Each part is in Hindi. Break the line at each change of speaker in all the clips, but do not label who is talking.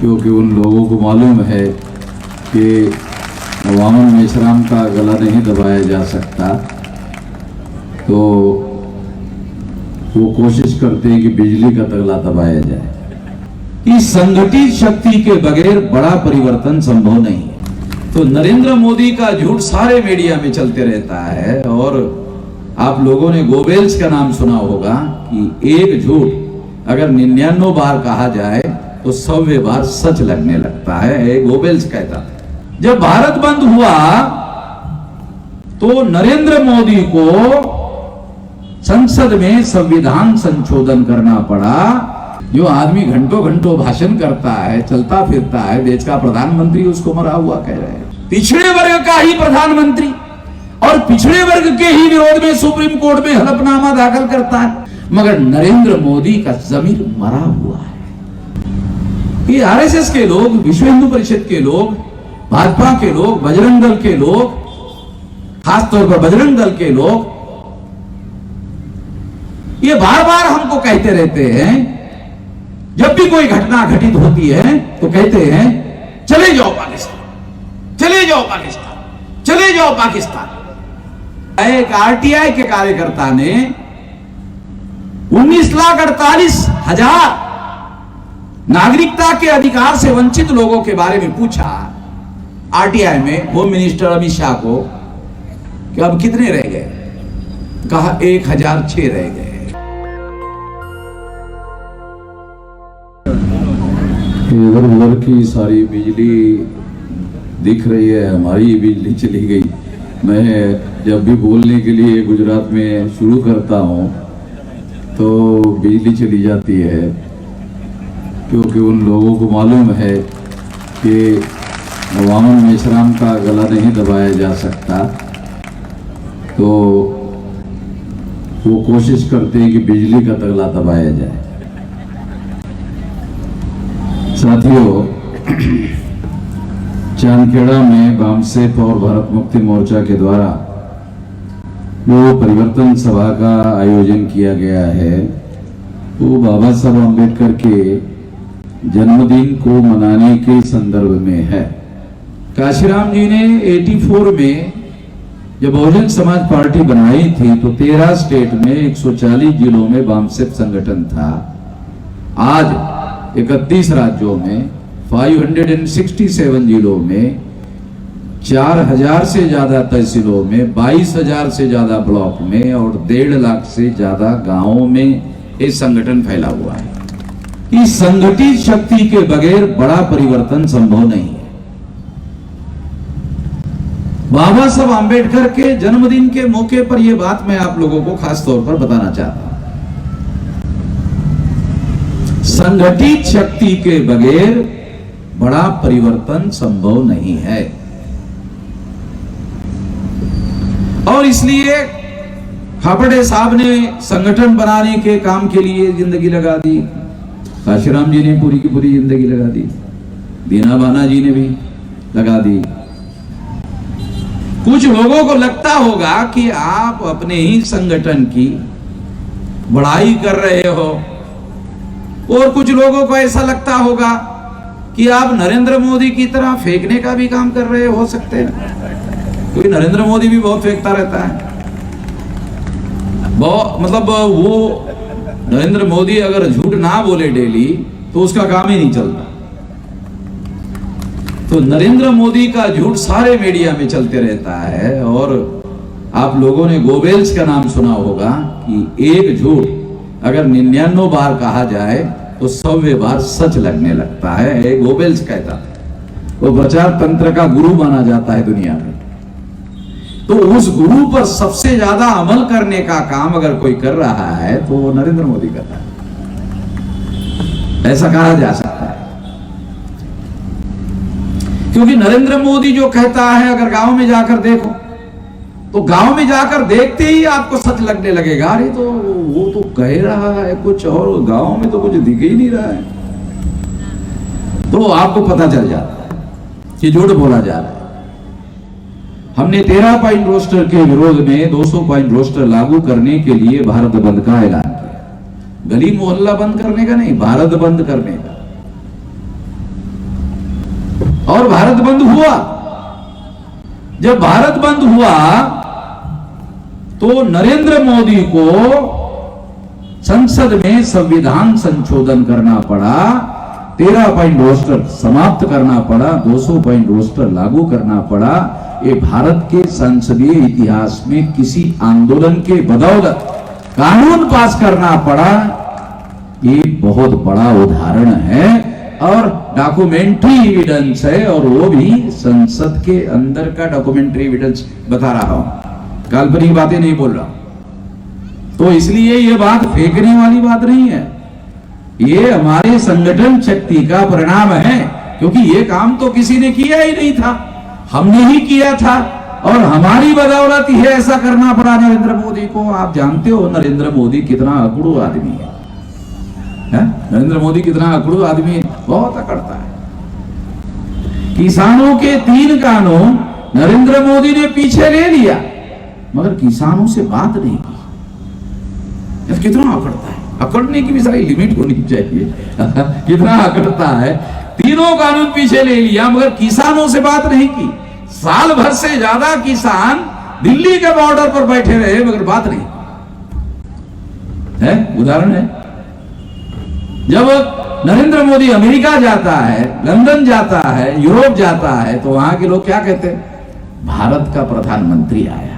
क्योंकि उन लोगों को मालूम है कि अवामन मेशराम का गला नहीं दबाया जा सकता, तो वो कोशिश करते हैं कि बिजली का तगला दबाया जाए। इस संगठित शक्ति के बगैर बड़ा परिवर्तन संभव नहीं है। तो नरेंद्र मोदी का झूठ सारे मीडिया में चलते रहता है, और आप लोगों ने गोबेल्स का नाम सुना होगा कि एक झूठ अगर 99 बार कहा जाए तो 100वें बार सच लगने लगता है। गोबेल्स कहता था जब भारत बंद हुआ तो नरेंद्र मोदी को संसद में संविधान संशोधन करना पड़ा। जो आदमी घंटों घंटों भाषण करता है, चलता फिरता है, देश का प्रधानमंत्री उसको मरा हुआ कह रहे हैं। पिछड़े वर्ग का ही प्रधानमंत्री और पिछड़े वर्ग के ही विरोध में सुप्रीम कोर्ट में हलफनामा दाखिल करता है, मगर नरेंद्र मोदी का जमीर मरा हुआ है। ये आरएसएस के लोग, विश्व हिंदू परिषद के लोग, भाजपा के लोग, बजरंग दल के लोग, खासतौर पर बजरंग दल के लोग ये बार बार हमको कहते रहते हैं, जब भी कोई घटना घटित होती है तो कहते हैं चले जाओ पाकिस्तान, चले जाओ पाकिस्तान, चले जाओ पाकिस्तान। एक आरटीआई के कार्यकर्ता ने 19,48,000 नागरिकता के अधिकार से वंचित लोगों के बारे में पूछा आरटीआई में होम मिनिस्टर अमित शाह को कि अब कितने रह गए। कहा 1,006 रह गए। इधर उधर की सारी बिजली दिख रही है, हमारी बिजली चली गई। मैं जब भी बोलने के लिए गुजरात में शुरू करता हूँ तो बिजली चली जाती है, क्योंकि उन लोगों को मालूम है कि अवामन मेशराम का गला नहीं दबाया जा सकता, तो वो कोशिश करते हैं कि बिजली का तगला दबाया जाए। साथियों, चांदखेड़ा में बामसेप और भारत मुक्ति मोर्चा के द्वारा जो परिवर्तन सभा का आयोजन किया गया है वो बाबा साहब अम्बेडकर के जन्मदिन को मनाने के संदर्भ में है। काशीराम जी ने 84 में जब बहुजन समाज पार्टी बनाई थी तो 13 स्टेट में 140 जिलों में बामसेप संगठन था। आज 31 राज्यों में 567 जिलों में 4,000 से ज्यादा तहसीलों में 22,000 से ज्यादा ब्लॉक में और 1.5 लाख से ज्यादा गांवों में ये संगठन फैला हुआ है। इस संगठित शक्ति के बगैर बड़ा परिवर्तन संभव नहीं है। बाबा साहब आंबेडकर के जन्मदिन के मौके पर यह बात मैं आप लोगों को खास तौर पर बताना चाहता हूं। संगठित शक्ति के बगैर बड़ा परिवर्तन संभव नहीं है, और इसलिए खापड़े साहब ने संगठन बनाने के काम के लिए जिंदगी लगा दी। काशीराम जी ने पूरी की पूरी जिंदगी लगा दी। दीना बाना जी ने भी लगा दी। कुछ लोगों को लगता होगा कि आप अपने ही संगठन की बड़ाई कर रहे हो, और कुछ लोगों को ऐसा लगता होगा कि आप नरेंद्र मोदी की तरह फेंकने का भी काम कर रहे हो सकते हैं, क्योंकि नरेंद्र मोदी भी बहुत फेंकता रहता है। मतलब वो नरेंद्र मोदी अगर झूठ ना बोले डेली तो उसका काम ही नहीं चलता। तो नरेंद्र मोदी का झूठ सारे मीडिया में चलते रहता है, और आप लोगों ने गोबेल्स का नाम सुना होगा कि एक झूठ अगर 99 बार कहा जाए तो 100वें बार सच लगने लगता है। गोबेल्स कहता था। वो प्रचार तंत्र का गुरु माना जाता है दुनिया में। तो उस गुरु पर सबसे ज्यादा अमल करने का काम अगर कोई कर रहा है तो वो नरेंद्र मोदी कर रहा है, ऐसा कहा जा सकता है। क्योंकि नरेंद्र मोदी जो कहता है, अगर गांव में जाकर देखो तो गांव में जाकर देखते ही आपको सच लगने लगेगा। अरे तो वो तो कह रहा है कुछ और गांव में तो कुछ दिख ही नहीं रहा है, तो आपको पता चल जाता है कि झूठ बोला जा रहा है। हमने 13 पॉइंट रोस्टर के विरोध में 200 पॉइंट रोस्टर लागू करने के लिए भारत बंद का ऐलान किया। गली मोहल्ला बंद करने का नहीं, भारत बंद करने का। और भारत बंद हुआ। जब भारत बंद हुआ तो नरेंद्र मोदी को संसद में संविधान संशोधन करना पड़ा, 13 पॉइंट रोस्टर समाप्त करना पड़ा, 200 पॉइंट रोस्टर लागू करना पड़ा। ये भारत के संसदीय इतिहास में किसी आंदोलन के बदौलत कानून पास करना पड़ा, ये बहुत बड़ा उदाहरण है और डॉक्यूमेंट्री एविडेंस है, और वो भी संसद के अंदर का डॉक्यूमेंट्री एविडेंस बता रहा हूं, काल्पनिक बातें नहीं बोल रहा। तो इसलिए ये बात फेंकने वाली बात नहीं है, ये हमारे संगठन शक्ति का परिणाम है, क्योंकि ये काम तो किसी ने किया ही नहीं था, हमने ही किया था और हमारी बदौलत ही ऐसा करना पड़ा नरेंद्र मोदी को। आप जानते हो नरेंद्र मोदी कितना अकड़ू आदमी है? नरेंद्र मोदी कितना अकड़ू आदमी है, बहुत अकड़ता है। किसानों के 3 कानून नरेंद्र मोदी ने पीछे ले लिया, मगर किसानों से बात नहीं की। कितना अकड़ता है, अकड़ने की भी सारी लिमिट होनी चाहिए। कितना अकड़ता है, 3 कानून पीछे ले लिया मगर किसानों से बात नहीं की। साल भर से ज्यादा किसान दिल्ली के बॉर्डर पर बैठे रहे मगर बात नहीं है। उदाहरण है, जब नरेंद्र मोदी अमेरिका जाता है, लंदन जाता है, यूरोप जाता है, तो वहां के लोग क्या कहते हैं? भारत का प्रधानमंत्री आया है।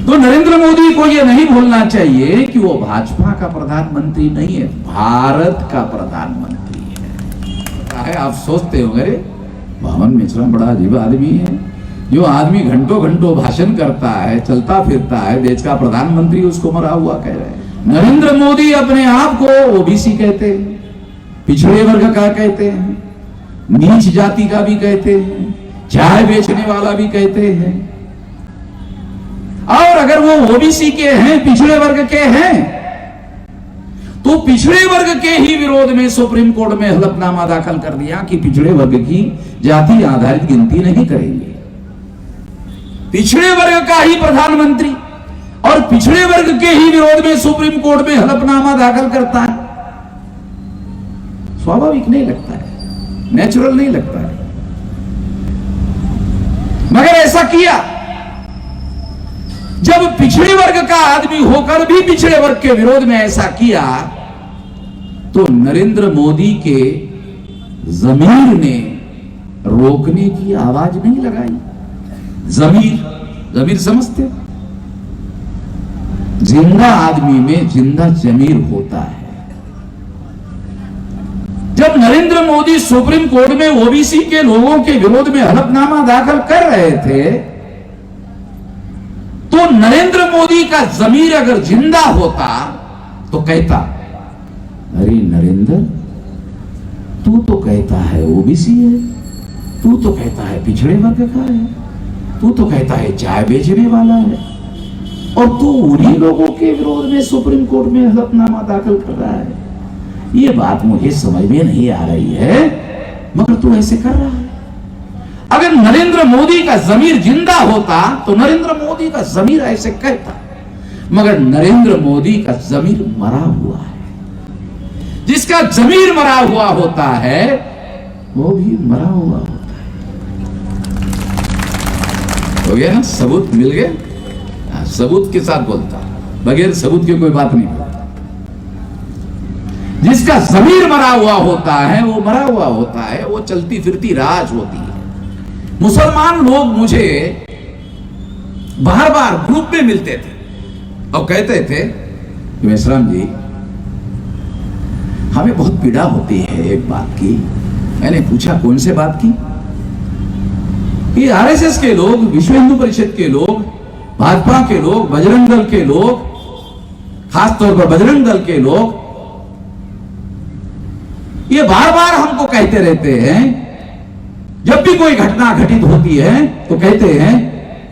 तो नरेंद्र मोदी को यह नहीं भूलना चाहिए कि वो भाजपा का प्रधानमंत्री नहीं है, भारत का प्रधानमंत्री है। आप सोचते होंगे भावन मिश्रा बड़ा अजीब आदमी है, जो आदमी घंटों घंटों भाषण करता है, चलता फिरता है, देश का प्रधानमंत्री उसको मरा हुआ कह रहे हैं। नरेंद्र मोदी अपने आप को ओबीसी कहते हैं, पिछड़े वर्ग का कहते हैं, नीच जाति का भी कहते हैं, चाय बेचने वाला भी कहते हैं। और अगर वो ओबीसी के हैं, पिछड़े वर्ग के हैं, तो पिछड़े वर्ग के ही विरोध में सुप्रीम कोर्ट में हलफनामा दाखिल कर दिया कि पिछड़े वर्ग की जाति आधारित गिनती नहीं करेंगे। पिछड़े वर्ग का ही प्रधानमंत्री और पिछड़े वर्ग के ही विरोध में सुप्रीम कोर्ट में हलफनामा दाखिल करता है। स्वाभाविक नहीं लगता है, नेचुरल नहीं लगता है, मगर ऐसा किया। जब पिछड़े वर्ग का आदमी होकर भी पिछड़े वर्ग के विरोध में ऐसा किया, तो नरेंद्र मोदी के जमीर ने रोकने की आवाज नहीं लगाई। जमीर समझते? जिंदा आदमी में जिंदा जमीर होता है। जब नरेंद्र मोदी सुप्रीम कोर्ट में ओबीसी के लोगों के विरोध में हलफनामा दाखिल कर रहे थे, तो नरेंद्र मोदी का जमीर अगर जिंदा होता तो कहता, अरे नरेंद्र, तू तो कहता है ओबीसी है, तू तो कहता है पिछड़े वर्ग का है, तू तो कहता है चाय बेचने वाला है, और तू उन्हीं लोगों के विरोध में सुप्रीम कोर्ट में हलफनामा दाखिल कर रहा है। ये बात मुझे समझ में नहीं आ रही है, मगर तू ऐसे कर रहा है। अगर नरेंद्र मोदी का जमीर जिंदा होता तो नरेंद्र मोदी का जमीर ऐसे कहता, मगर नरेंद्र मोदी का जमीर मरा हुआ है। जिसका जमीर मरा हुआ होता है वो भी मरा हुआ होता है। हो गया ना, सबूत मिल गए। सबूत के साथ बोलता, बगैर सबूत के कोई बात नहीं बोलता। जिसका जमीर मरा हुआ होता है वो मरा हुआ होता है, वो चलती फिरती राज होती है। मुसलमान लोग मुझे बार बार ग्रुप में मिलते थे और कहते थे, मेश्राम जी, हमें बहुत पीड़ा होती है एक बात की। मैंने पूछा, कौन से बात की? ये आरएसएस के लोग, विश्व हिंदू परिषद के लोग, भाजपा के लोग, बजरंग दल के लोग, खासतौर पर बजरंग दल के लोग, ये बार बार हमको कहते रहते हैं, जब भी कोई घटना घटित होती है तो कहते हैं,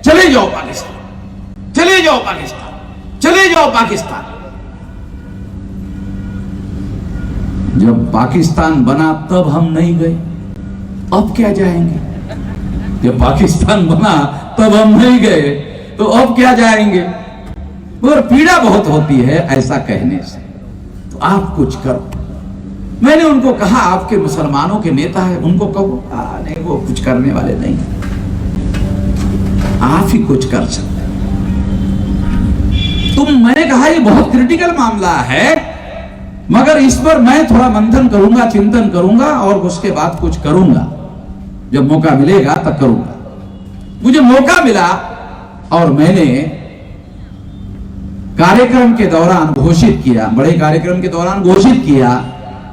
चले जाओ पाकिस्तान, चले जाओ पाकिस्तान, चले जाओ पाकिस्तान। जब पाकिस्तान बना तब हम नहीं गए, अब क्या जाएंगे? जब पाकिस्तान बना तब हम नहीं गए तो अब क्या जाएंगे? और पीड़ा बहुत होती है ऐसा कहने से। तो आप कुछ करो, मैंने उनको कहा आपके मुसलमानों के नेता है, उनको कहो नहीं वो कुछ करने वाले नहीं, आप ही कुछ कर सकते। मैंने कहा ये बहुत क्रिटिकल मामला है, मगर इस पर मैं थोड़ा मंथन करूंगा, चिंतन करूंगा और उसके बाद कुछ करूंगा। जब मौका मिलेगा तब करूंगा। मुझे मौका मिला और मैंने कार्यक्रम के दौरान घोषित किया, बड़े कार्यक्रम के दौरान घोषित किया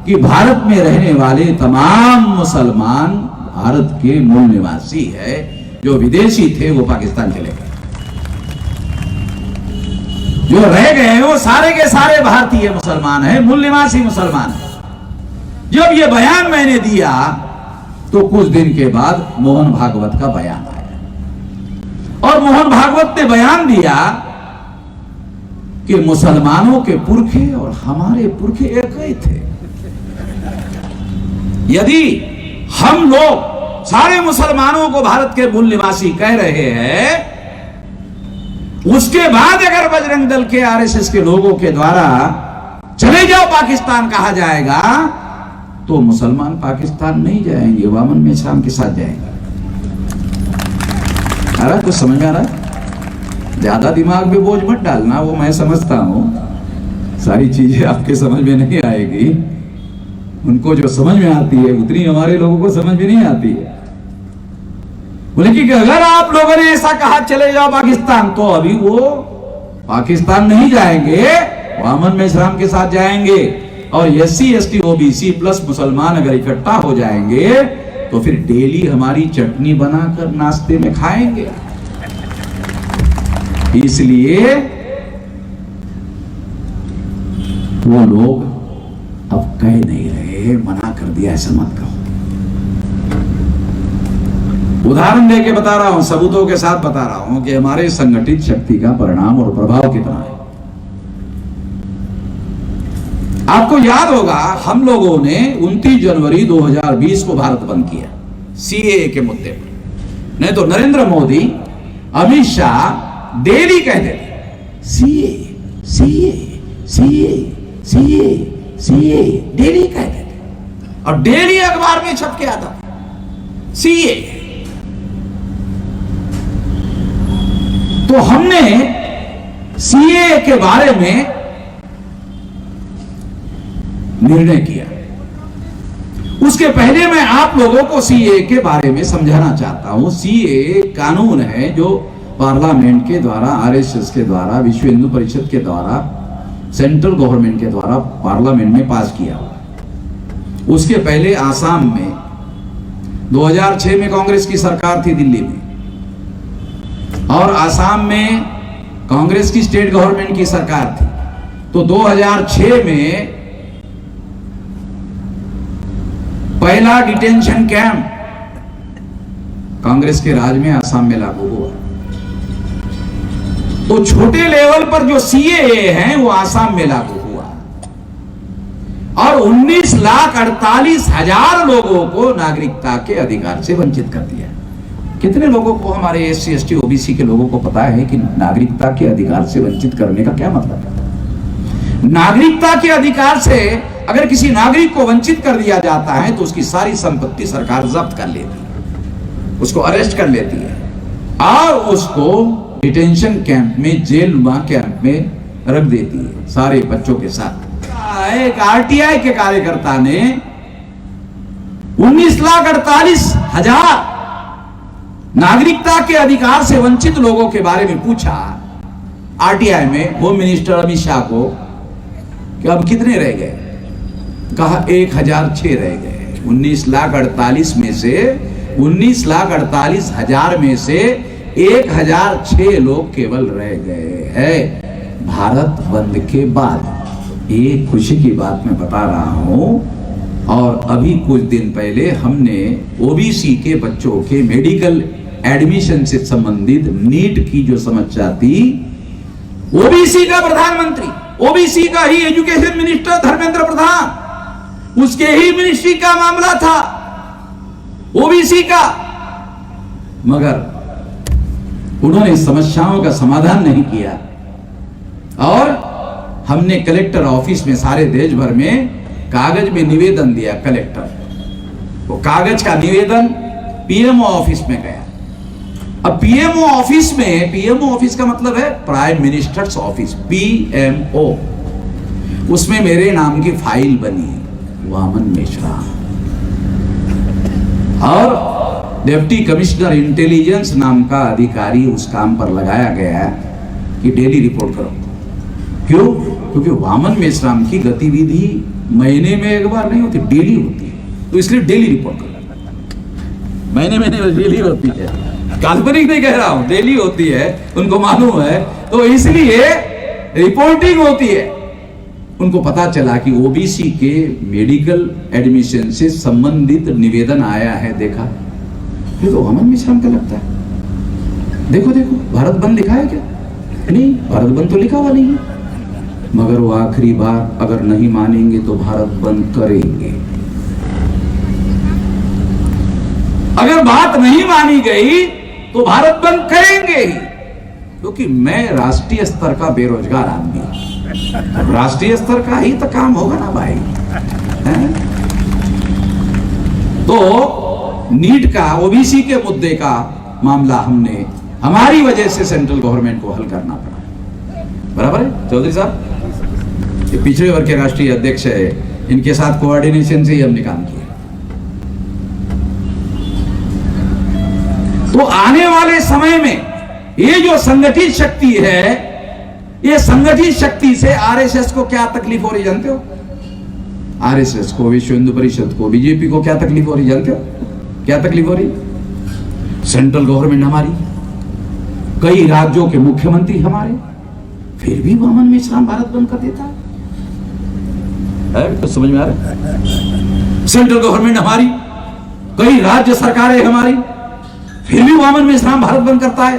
कि भारत में रहने वाले तमाम मुसलमान भारत के मूल निवासी है, जो विदेशी थे वो पाकिस्तान चले गए, जो रह गए हैं वो सारे के सारे भारतीय मुसलमान हैं, मूल निवासी मुसलमान हैं। जब ये बयान मैंने दिया तो कुछ दिन के बाद मोहन भागवत का बयान आया और मोहन भागवत ने बयान दिया कि मुसलमानों के पुरखे और हमारे पुरखे एक ही थे। यदि हम लोग सारे मुसलमानों को भारत के मूल निवासी कह रहे हैं, उसके बाद अगर बजरंग दल के आरएसएस के लोगों के द्वारा चले जाओ पाकिस्तान कहा जाएगा, तो मुसलमान पाकिस्तान नहीं जाएंगे, वामन मेश्राम के साथ जाएंगे। आ रहा कुछ समझ आ रहा? ज्यादा दिमाग में बोझ मत डालना, वो मैं समझता हूं, सारी चीजें आपके समझ में नहीं आएगी। उनको जो समझ में आती है उतनी हमारे लोगों को समझ में नहीं आती है। बोले कि अगर आप लोगों ने ऐसा कहा चले जाओ पाकिस्तान, तो अभी वो पाकिस्तान नहीं जाएंगे, वामन मेश्राम के साथ जाएंगे। और SC ST OBC प्लस मुसलमान अगर इकट्ठा हो जाएंगे तो फिर डेली हमारी चटनी बनाकर नाश्ते में खाएंगे। इसलिए वो लोग अब कह नहीं रहे, मना कर दिया, ऐसा मत कहो। उदाहरण देके बता रहा हूं, सबूतों के साथ बता रहा हूं कि हमारे संगठित शक्ति का परिणाम और प्रभाव कितना है। आपको याद होगा हम लोगों ने 29 जनवरी 2020 को भारत बंद किया CAA के मुद्दे पर। नहीं तो नरेंद्र मोदी, अमित शाह डेली कहते थे CAA, डेली कहते थे और डेली अखबार में छप के आता CAA। तो हमने CAA के बारे में निर्णय किया। उसके पहले मैं आप लोगों को CAA के बारे में समझाना चाहता हूं। CAA कानून है जो पार्लियामेंट के द्वारा, RSS के द्वारा, विश्व हिंदू परिषद के द्वारा, सेंट्रल गवर्नमेंट के द्वारा पार्लियामेंट में पास किया हुआ। उसके पहले आसाम में 2006 में कांग्रेस की सरकार थी दिल्ली में, और आसाम में कांग्रेस की स्टेट गवर्नमेंट की सरकार थी। तो 2006 में पहला डिटेंशन कैंप कांग्रेस के राज में आसाम में लागू हुआ। तो छोटे लेवल पर जो CAA है वो आसाम में लागू हुआ और 19,48,000 लोगों को नागरिकता के अधिकार से वंचित कर दिया। कितने लोगों को, हमारे SC ST OBC के लोगों को पता है कि नागरिकता के अधिकार से वंचित करने का क्या मतलब है? नागरिकता के अधिकार से अगर किसी नागरिक को वंचित कर दिया जाता है तो उसकी सारी संपत्ति सरकार जब्त कर लेती है, उसको अरेस्ट कर लेती है और उसको डिटेंशन कैंप में, जेल कैंप में रख देती है सारे बच्चों के साथ। एक RTI के कार्यकर्ता ने 19,48,000 नागरिकता के अधिकार से वंचित लोगों के बारे में पूछा RTI में होम मिनिस्टर अमित शाह को कि अब कितने रह गए। कहा 1,006 रह गए। 19,48,000 में से 19,48,000 में से 1,006 लोग केवल रह गए हैं भारत बंद के बाद। ये खुशी की बात मैं बता रहा हूं। और अभी कुछ दिन पहले हमने OBC के बच्चों के मेडिकल एडमिशन से संबंधित नीट की जो समस्या थी, OBC का प्रधानमंत्री, OBC का ही एजुकेशन मिनिस्टर धर्मेंद्र प्रधान, उसके ही मिनिस्ट्री का मामला था OBC का, मगर उन्होंने समस्याओं का समाधान नहीं किया। और हमने कलेक्टर ऑफिस में सारे देश भर में कागज में निवेदन दिया कलेक्टर, वो कागज का निवेदन पीएमओ ऑफिस में गया। अब पीएमओ ऑफिस में, पीएमओ ऑफिस का मतलब है प्राइम मिनिस्टर्स ऑफिस, पीएमओ, उसमें मेरे नाम की फाइल बनी है, वामन मेश्राम, और डिप्टी कमिश्नर इंटेलिजेंस नाम का अधिकारी उस काम पर लगाया गया है कि डेली रिपोर्ट करो। क्यों? क्योंकि वामन मेश्राम की गतिविधि महीने में एक बार नहीं होती, डेली होती है, तो इसलिए डेली रिपोर्ट करो। महीने में डेली होती है, काल्पनिक नहीं कह रहा हूं, डेली होती है, उनको मालूम है, तो इसलिए रिपोर्टिंग होती है। उनको पता चला कि ओबीसी के मेडिकल एडमिशन से संबंधित निवेदन आया है, देखा, ये तो वामन मेश्राम का लगता है। देखो देखो, भारत बंद लिखा है क्या? नहीं, भारत बंद तो लिखा हुआ नहीं है, मगर वो आखिरी बार अगर नहीं मानेंगे तो भारत बंद करेंगे। अगर बात नहीं मानी गई तो भारत बंद करेंगे ही, क्योंकि मैं राष्ट्रीय स्तर का बेरोजगार आदमी हूं। राष्ट्रीय स्तर का ही तो काम होगा ना भाई, है? तो नीट का, ओबीसी के मुद्दे का मामला हमने, हमारी वजह से सेंट्रल गवर्नमेंट को हल करना पड़ा। बराबर है चौधरी साहब? ये पिछड़े वर्ग के राष्ट्रीय अध्यक्ष है, इनके साथ कोऑर्डिनेशन से ही हमने काम किया। तो आने वाले समय में ये जो संगठित शक्ति है, ये संगठित शक्ति से आरएसएस को क्या तकलीफ हो रही जानते हो? आरएसएस को, विश्व हिंदू परिषद को, बीजेपी को क्या तकलीफ हो रही जानते हो? क्या तकलीफ हो रही? सेंट्रल गवर्नमेंट हमारी, कई राज्यों के मुख्यमंत्री हमारे, फिर भी वामन मेश्राम भारत बंद कर देता है। तो समझ में आ रहा है? सेंट्रल गवर्नमेंट हमारी, कई राज्य सरकारें हमारी, फिर भी वामन मेश्राम भारत बंद करता है,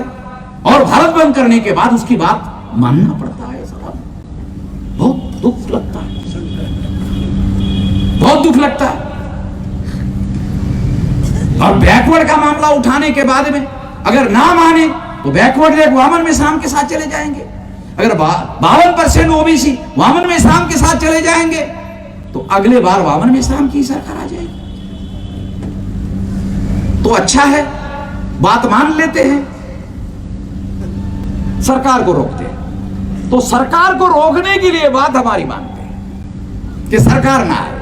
और भारत बंद करने के बाद उसकी बात मानना पड़ता है। साहब बहुत दुख लगता है, बहुत दुख लगता है। और बैकवर्ड का मामला उठाने के बाद में अगर ना माने तो बैकवर्ड एक वामन मेश्राम के साथ चले जाएंगे। अगर 52% ओबीसी वामन मेश्राम के साथ चले जाएंगे तो अगले बार वामन मेश्राम की सरकार आ जाएगी। तो अच्छा है, बात मान लेते हैं, सरकार को रोकते हैं। तो सरकार को रोकने के लिए बात हमारी मानते हैं कि सरकार ना आए,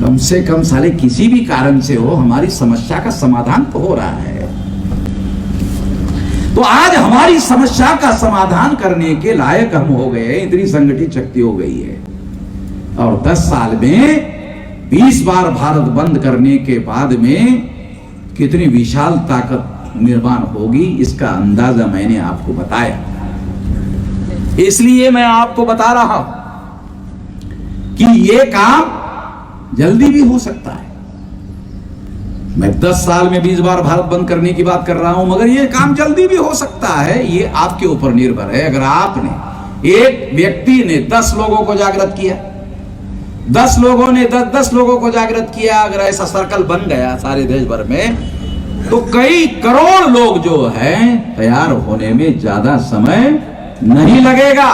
कम से कम साले किसी भी कारण से हो, हमारी समस्या का समाधान तो हो रहा है। तो आज हमारी समस्या का समाधान करने के लायक हम हो गए, इतनी संगठित शक्ति हो गई है। और 10 साल में 20 बार भारत बंद करने के बाद में कितनी विशाल ताकत निर्माण होगी, इसका अंदाजा मैंने आपको बताया। इसलिए मैं आपको बता रहा हूं कि यह काम जल्दी भी हो सकता है। मैं 10 साल में 20 बार भारत बंद करने की बात कर रहा हूं, मगर यह काम जल्दी भी हो सकता है। ये आपके ऊपर निर्भर है। अगर आपने, एक व्यक्ति ने 10 लोगों को जागृत किया, 10 लोगों ने 10 लोगों को जागृत किया, अगर ऐसा सर्कल बन गया सारे देश भर में, तो कई करोड़ लोग जो हैं तैयार होने में ज्यादा समय नहीं लगेगा।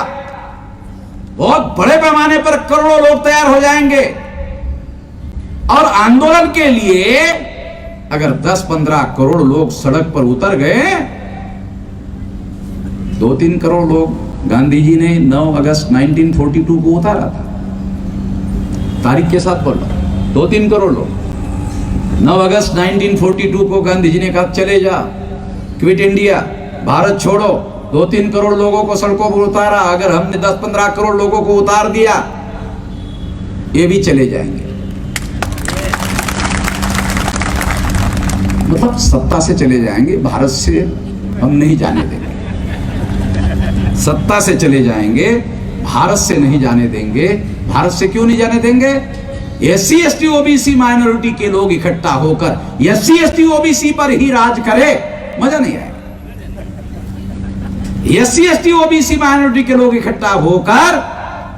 बहुत बड़े पैमाने पर करोड़ों लोग तैयार हो जाएंगे। और आंदोलन के लिए अगर 10-15 करोड़ लोग सड़क पर उतर गए, 2-3 करोड़ लोग गांधी जी ने 9 अगस्त 1942 को उतारा था, तारीख के साथ बोल रहा, 2-3 करोड़ लोग 9 अगस्त 1942 को गांधी जी ने कहा चले जा, क्विट इंडिया, भारत छोड़ो। 2-3 करोड़ लोगों को सड़कों पर उतारा। अगर हमने 10-15 करोड़ लोगों को उतार दिया, ये भी चले जाएंगे। मतलब सत्ता से चले जाएंगे, भारत से हम नहीं जाने देंगे। सत्ता से चले जाएंगे, भारत से नहीं जाने देंगे। भारत से क्यों नहीं जाने देंगे? एससी एसटी ओबीसी माइनॉरिटी के लोग इकट्ठा होकर एससी एसटी ओबीसी पर ही राज करे, मजा नहीं आएगा। एससी एसटी ओबीसी माइनॉरिटी के लोग इकट्ठा होकर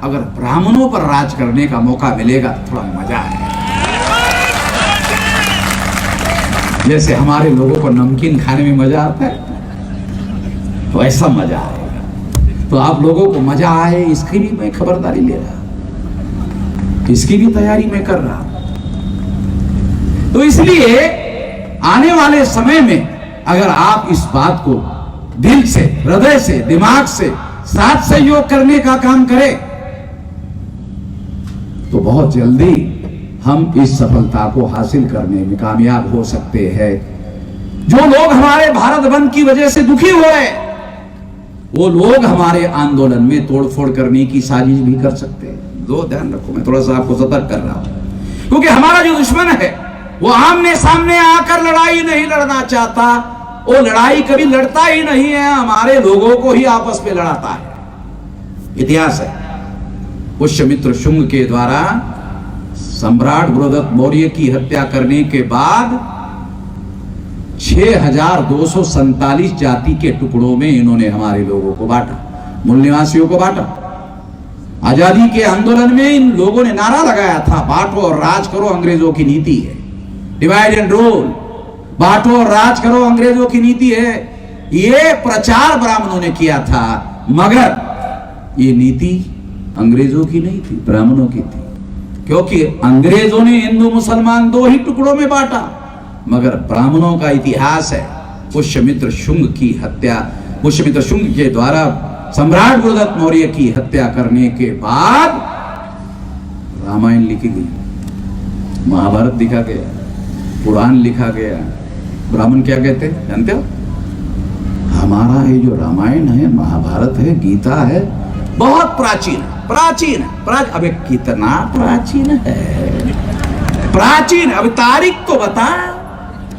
अगर ब्राह्मणों पर राज करने का मौका मिलेगा तो थोड़ा मजा आएगा। जैसे हमारे लोगों को नमकीन खाने में मजा आता है, तो ऐसा मजा आएगा। तो आप लोगों को मजा आए इसकी भी मैं खबरदारी ले रहा। इसकी भी तैयारी मैं कर रहा हूं। तो इसलिए आने वाले समय में अगर आप इस बात को दिल से, हृदय से, दिमाग से साथ सहयोग करने का काम करें तो बहुत जल्दी हम इस सफलता को हासिल करने में कामयाब हो सकते हैं। जो लोग हमारे भारत बंद की वजह से दुखी हो रहे हैं, वो लोग हमारे आंदोलन में तोड़फोड़ करने की साजिश भी कर सकते हैं। दो ध्यान रखो, मैं थोड़ा सा आपको सतर्क कर रहा हूं, क्योंकि हमारा जो दुश्मन है वो आमने सामने आकर लड़ाई नहीं लड़ना चाहता। वो लड़ाई कभी लड़ता ही नहीं है, हमारे लोगों को ही आपस में लड़ाता है। इतिहास है, पुष्यमित्र शुंग के द्वारा सम्राट बृहदत्त मौर्य की हत्या करने के बाद 6247 जाति के टुकड़ों में इन्होंने हमारे लोगों को बांटा, मूल निवासियों को बांटा। आजादी के आंदोलन में इन लोगों ने नारा लगाया था, बांटो और राज करो, अंग्रेजों की नीति है। डिवाइड एंड रूल, बांटो और राज करो, अंग्रेजों की नीति है। ये प्रचार ब्राह्मणों ने किया था, मगर ये नीति अंग्रेजों की नहीं थी, ब्राह्मणों की थी। क्योंकि अंग्रेजों ने हिंदू मुसलमान दो ही टुकड़ों में बांटा, मगर ब्राह्मणों का इतिहास है पुष्यमित्र शुंग की हत्या, पुष्यमित्र शुंग के द्वारा सम्राट बृहदत्त मौर्य की हत्या करने के बाद रामायण लिखी गई, महाभारत लिखा गया, पुराण लिखा गया। ब्राह्मण क्या कहते हैं जानते हो? हमारा ये जो रामायण है, महाभारत है, गीता है, बहुत प्राचीन है, प्राचीन है, अबे कितना प्राचीन है, प्राचीन। अब तारीख तो बता,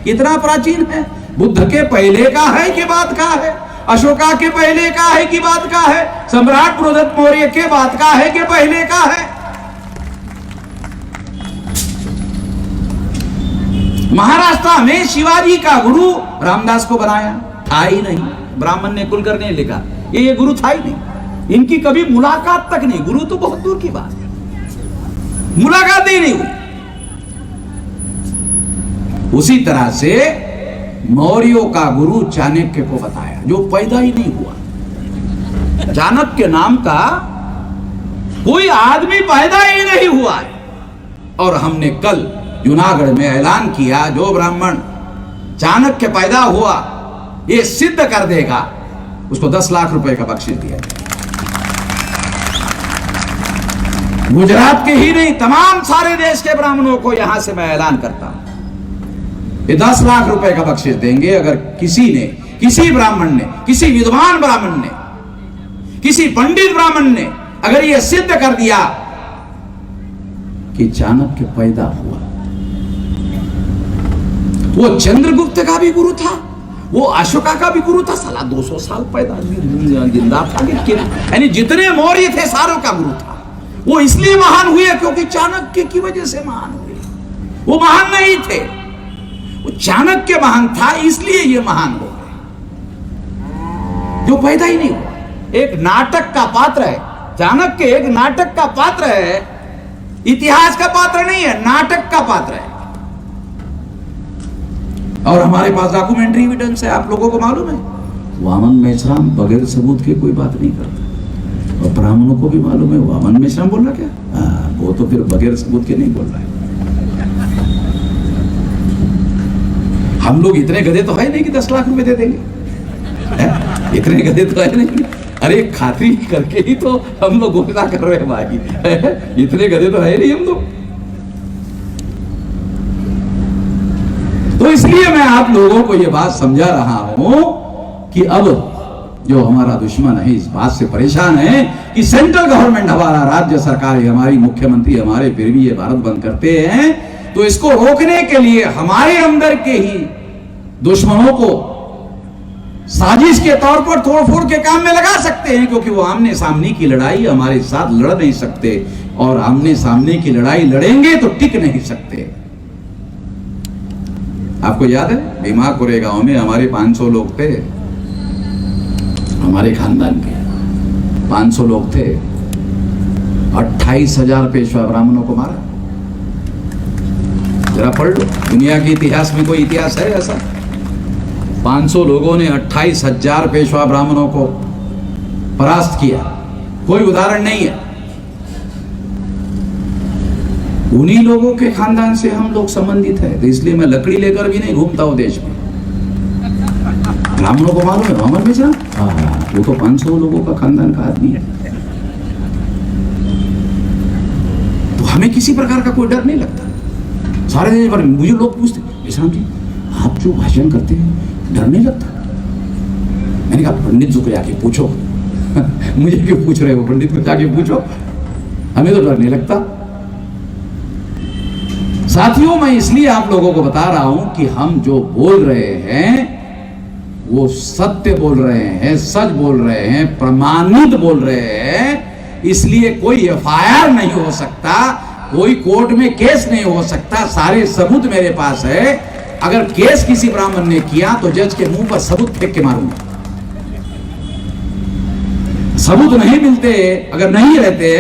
कितना प्राचीन है? बुद्ध के पहले का है कि बाद का है? अशोका के पहले का है कि बाद का है? सम्राट बृहदत्त मौर्य के बाद का है कि पहले का है? महाराष्ट्र में शिवाजी का गुरु रामदास को बनाया था ही नहीं, ब्राह्मण ने कुलकर्णी ने लिखा, ये गुरु था ही नहीं। इनकी कभी मुलाकात तक नहीं, गुरु तो बहुत दूर की बात है, मुलाकात ही नहीं हुई। उसी तरह से मौर्यों का गुरु चाणक्य को बताया, जो पैदा ही नहीं हुआ। चाणक्य नाम का कोई आदमी पैदा ही नहीं हुआ है। और हमने कल जूनागढ़ में ऐलान किया, जो ब्राह्मण चाणक्य पैदा हुआ ये सिद्ध कर देगा, उसको 10 लाख रुपए का बख्शीश दिया। गुजरात के ही नहीं, तमाम सारे देश के ब्राह्मणों को यहां से मैं ऐलान करता हूं, ये 10 लाख रुपए का बख्शीश देंगे अगर किसी ने, किसी ब्राह्मण ने, किसी विद्वान ब्राह्मण ने, किसी पंडित ब्राह्मण ने अगर ये सिद्ध कर दिया कि चाणक्य पैदा हुआ। वो चंद्रगुप्त का भी गुरु था, वो अशोका का भी गुरु था, साला 200 साल पैदा जिंदा था। यानी जितने मौर्य थे सारों का गुरु था। वो इसलिए महान हुए क्योंकि चाणक्य की वजह से महान हुए। वो महान नहीं थे, वो चाणक्य महान था, इसलिए ये महान हो गए, जो पैदा ही नहीं हुआ। एक नाटक का पात्र है चाणक्य, एक नाटक का पात्र है, इतिहास का पात्र नहीं है, नाटक का पात्र है। और हमारे पास डॉक्यूमेंट्री एविडेंस है, आप लोगों को मालूम है। वामन मेश्राम बगैर सबूत के कोई बात नहीं करता, और ब्राह्मणों को भी मालूम है। वामन मेश्राम बोल रहा क्या? वो तो फिर बगैर सबूत के नहीं बोल रहा है। हम लोग इतने गधे तो है नहीं कि 10 लाख रुपए दे देंगे, इतने गधे तो है नहीं। अरे खातरी करके ही तो हम लोग घोषणा कर रहे हैं भाई, इतने गधे तो है नहीं हम लोग। तो इसलिए मैं आप लोगों को यह बात समझा रहा हूं कि अब जो हमारा दुश्मन है इस बात से परेशान है कि सेंट्रल गवर्नमेंट, हमारा राज्य सरकार, हमारी मुख्यमंत्री हमारे फिर भी ये भारत बंद करते हैं। तो इसको रोकने के लिए हमारे अंदर के ही दुश्मनों को साजिश के तौर पर तोड़फोड़ के काम में लगा सकते हैं, क्योंकि वो आमने सामने की लड़ाई हमारे साथ लड़ नहीं सकते, और आमने सामने की लड़ाई लड़ेंगे तो टिक नहीं सकते। आपको याद है भीमा कोरेगांव में हमारे 500 लोग थे, हमारे खानदान के 500 लोग थे, 28,000 पेशवा ब्राह्मणों को मारा। जरा पढ़ लो, दुनिया के इतिहास में कोई इतिहास है ऐसा? 500 लोगों ने 28,000 पेशवा ब्राह्मणों को परास्त किया, कोई उदाहरण नहीं है। उन्हीं लोगों के खानदान से हम लोग संबंधित है, तो इसलिए मैं लकड़ी लेकर भी नहीं घूमता हूँ देश में। ब्राह्मणों को मालूम है वामन मिश्रा, हाँ, वो तो 500 लोगों का खानदान का आदमी है। तो हमें किसी प्रकार का कोई डर नहीं लगता। सारे देश भर मुझे लोग पूछते, विश्राम जी आप जो भाषण करते हैं डर नहीं लगता? मैंने कहा पंडित जी को जाके पूछो। मुझे क्यों पूछ रहे हो, पंडित को जाके पूछो, हमें तो डर नहीं लगता। साथियों, मैं इसलिए आप लोगों को बता रहा हूं कि हम जो बोल रहे हैं वो सत्य बोल रहे हैं, सच बोल रहे हैं, प्रमाणित बोल रहे हैं। इसलिए कोई एफआईआर नहीं हो सकता, कोई कोर्ट में केस नहीं हो सकता। सारे सबूत मेरे पास है। अगर केस किसी ब्राह्मण ने किया तो जज के मुंह पर सबूत फेंक के मारूंगा। सबूत नहीं मिलते, अगर नहीं रहते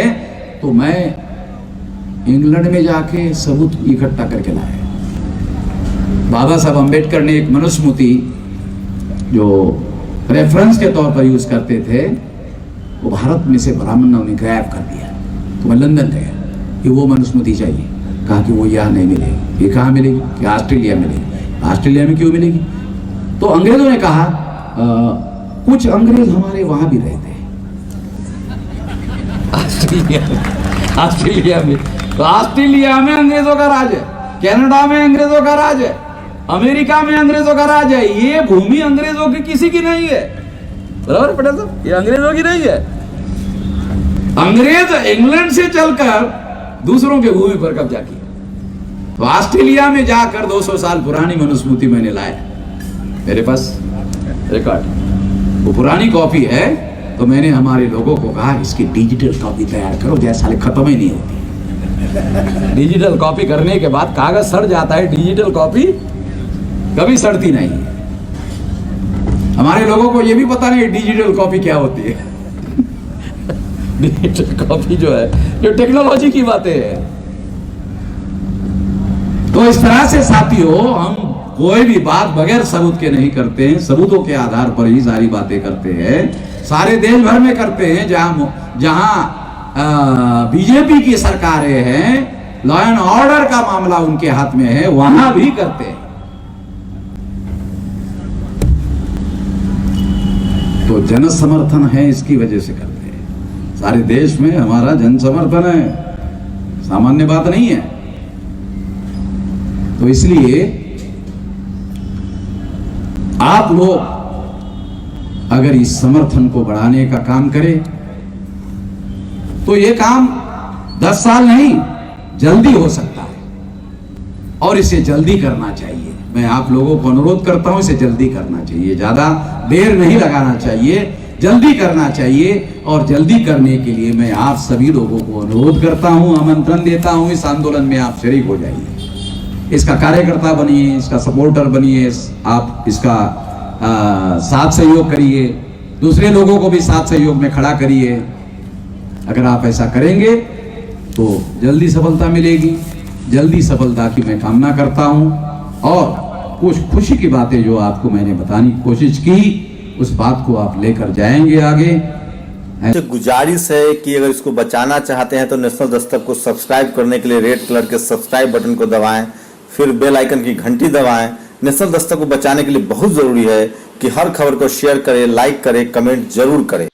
तो मैं इंग्लैंड में जाके सबूत इकट्ठा करके लाया। बाबा साहब अंबेडकर ने एक मनुस्मृति जो रेफरेंस के तौर पर यूज करते थे, वो भारत में से ब्राह्मणों ने गायब कर दिया। तो मैं लंदन गया कि वो मनुस्मृति चाहिए। कहा कि वो यहाँ नहीं मिलेगी। ये कहाँ मिलेगी? कि ऑस्ट्रेलिया मिलेगी। ऑस्ट्रेलिया में क्यों मिलेगी? तो अंग्रेजों ने कहा कुछ अंग्रेज हमारे वहां भी रहते हैं। ऑस्ट्रेलिया में तो ऑस्ट्रेलिया में अंग्रेजों का राज है, कनाडा में अंग्रेजों का राज है, अमेरिका में अंग्रेजों का राज है। ये भूमि अंग्रेजों की किसी की नहीं है। बराबर पटेल साहब, ये अंग्रेजों की नहीं है। अंग्रेज इंग्लैंड से चलकर दूसरों के भूमि पर कब्जा किया। तो ऑस्ट्रेलिया में जाकर 200 साल पुरानी मनुस्मृति मैंने लाया, मेरे पास रिकॉर्ड। वो पुरानी कॉपी है। तो मैंने हमारे लोगों को कहा इसकी डिजिटल कॉपी तैयार करो, जैसे साले खत्म ही नहीं होती। डिजिटल कॉपी करने के बाद कागज सड़ जाता है, डिजिटल कॉपी कभी सड़ती नहीं है। हमारे लोगों को यह भी पता नहीं डिजिटल कॉपी क्या होती है। डिजिटल कॉपी जो है, जो टेक्नोलॉजी की बातें है। तो इस तरह से साथियों, हम कोई भी बात बगैर सबूत के नहीं करते हैं, सबूतों के आधार पर ही सारी बातें करते हैं। सारे देश भर में करते हैं। जहां बीजेपी की सरकारें हैं, लॉ एंड ऑर्डर का मामला उनके हाथ में है, वहां भी करते हैं। तो जन समर्थन है, इसकी वजह से करते हैं। सारे देश में हमारा जन समर्थन है, सामान्य बात नहीं है। तो इसलिए आप लोग अगर इस समर्थन को बढ़ाने का काम करें तो ये काम 10 साल नहीं, जल्दी हो सकता है। और इसे जल्दी करना चाहिए। मैं आप लोगों को अनुरोध करता हूं, इसे जल्दी करना चाहिए, ज्यादा देर नहीं लगाना चाहिए, जल्दी करना चाहिए। और जल्दी करने के लिए मैं आप सभी लोगों को अनुरोध करता हूं, आमंत्रण देता हूं, इस आंदोलन में आप शरीक हो जाइए। इसका कार्यकर्ता बनिए, इसका सपोर्टर बनिए, आप इसका साथ सहयोग करिए, दूसरे लोगों को भी साथ सहयोग में खड़ा करिए। अगर आप ऐसा करेंगे तो जल्दी सफलता मिलेगी। जल्दी सफलता की मैं कामना करता हूं। और कुछ खुशी की बातें जो आपको मैंने बताने की कोशिश की, उस बात को आप लेकर जाएंगे आगे।
गुजारिश है कि अगर इसको बचाना चाहते हैं तो नेशनल दस्तक को सब्सक्राइब करने के लिए रेड कलर के सब्सक्राइब बटन को दबाएं, फिर बेल आइकन की घंटी दबाएं। नेशनल दस्तक को बचाने के लिए बहुत जरूरी है कि हर खबर को शेयर करें, लाइक करें, कमेंट जरूर करें।